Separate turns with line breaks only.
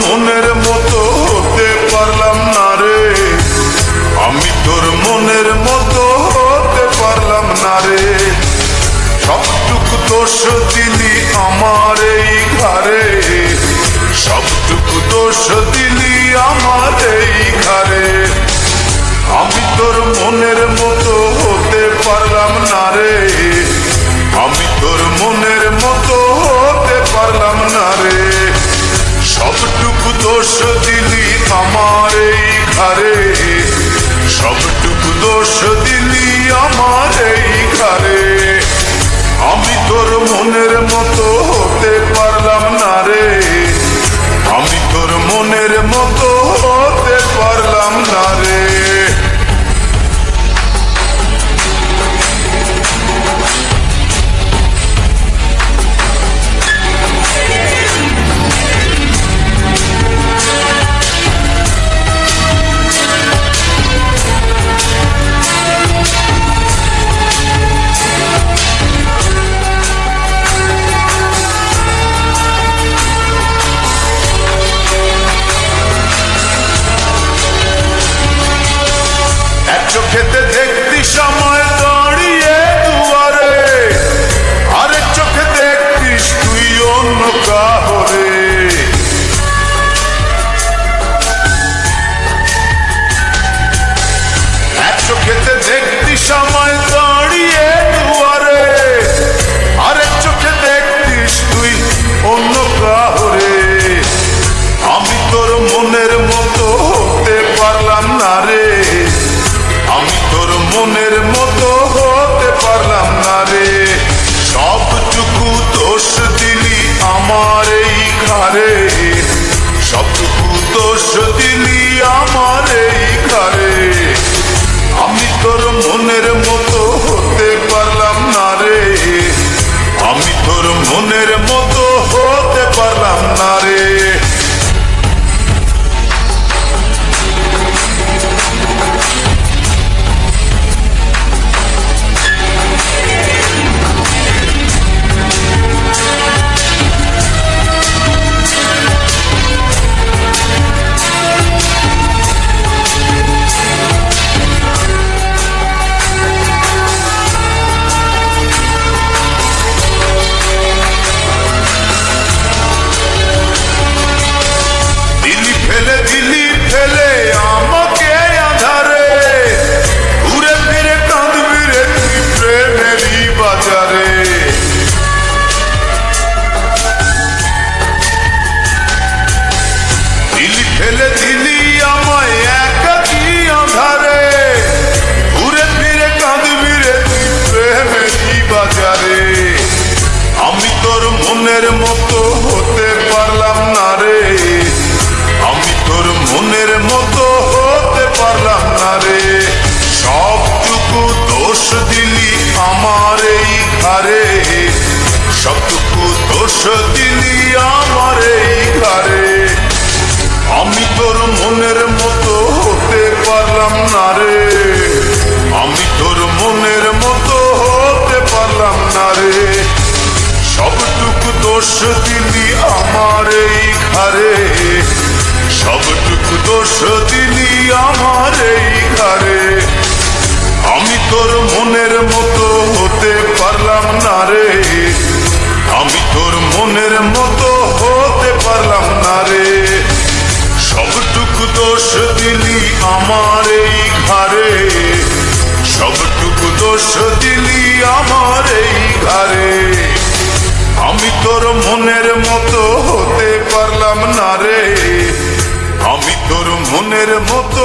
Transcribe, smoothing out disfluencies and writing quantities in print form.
মনের মতো হতে পারলাম না রে, আমি তোর মনের মতো হতে পারলাম না রে। সবটুকু দোষ দিলি আমার এই ঘরে, সবটুকু দোষ দিলি আমার এই ঘরে। আমি তোর মনের মতো হতে পারলাম না রে, আমি তোর মনের মতো হতে পারলাম না রে। সবটুকু দোষ দিলি আমার এই ঘরে, সবটুকু দোষ দিলি আমার এই ঘরে। আমি তোর মনের মতো হতে পারলাম না রে, আমি তোর মনের মতো হতে পারলাম না রে। চোখেতে দেখতি সময় দাঁড়িয়ে দুয়ারে, আরেক চোখে দেখতিস তুই অন্য কাহরে। এক চোখেতে দেখতি সময় দাঁড়িয়ে দুয়ারে, আরেক চোখে দেখতিস তুই অন্য কাহরে। আমি তোর মনের মতো হতে পারলাম না রে, আমি তোর মনের মতো হতে পারলাম না রে। সবটুকু দোষ দিলি আমার এই ঘরে, সবটুকু দোষ দিলি আমার এই ঘরে। আমি তোর মনের মতো হতে পারলাম না রে, আমি তোর মনের মতো হতে পারলাম না রে। দিলি ফেলে আমাকে আধারে, ঘুরে ফিরে কাঁদবি রে তুই প্রেমেরই বাজারে। দিলি ফেলে দিলি আমায় একাকী আধারে, ঘুরে ফিরে কাঁদবি রে তুই প্রেমেরই বাজারে। আমি তোর মনের মতো হতে পারলাম না রে, আমি তোর মনের মতো হতে পারলাম না রে। সবটুকু দোষ দিলি আমার এই ঘরে, সবটুকু দোষ দিলি আমার এই ঘরে। আমি তোর মনের মতো হতে পারলাম না রে, আমি তোর মনের মতো হতে পারলাম না রে। সবটুকু দোষ দিলি আমার এই ঘরে, সবটুকু দোষ দিলি আমার এই ঘরে। আমি তোর মনের মতো হতে পারলাম না রে, আমি তোর মনের মতো হতে পারলাম না রে। সবটুকু দোষ দিলি আমার এই ঘরে, সবটুকু দোষ দিলি আমার এই ঘরে। আমি তোর মনের মতো হতে পারলাম না রে, আমি তোর মনের মতো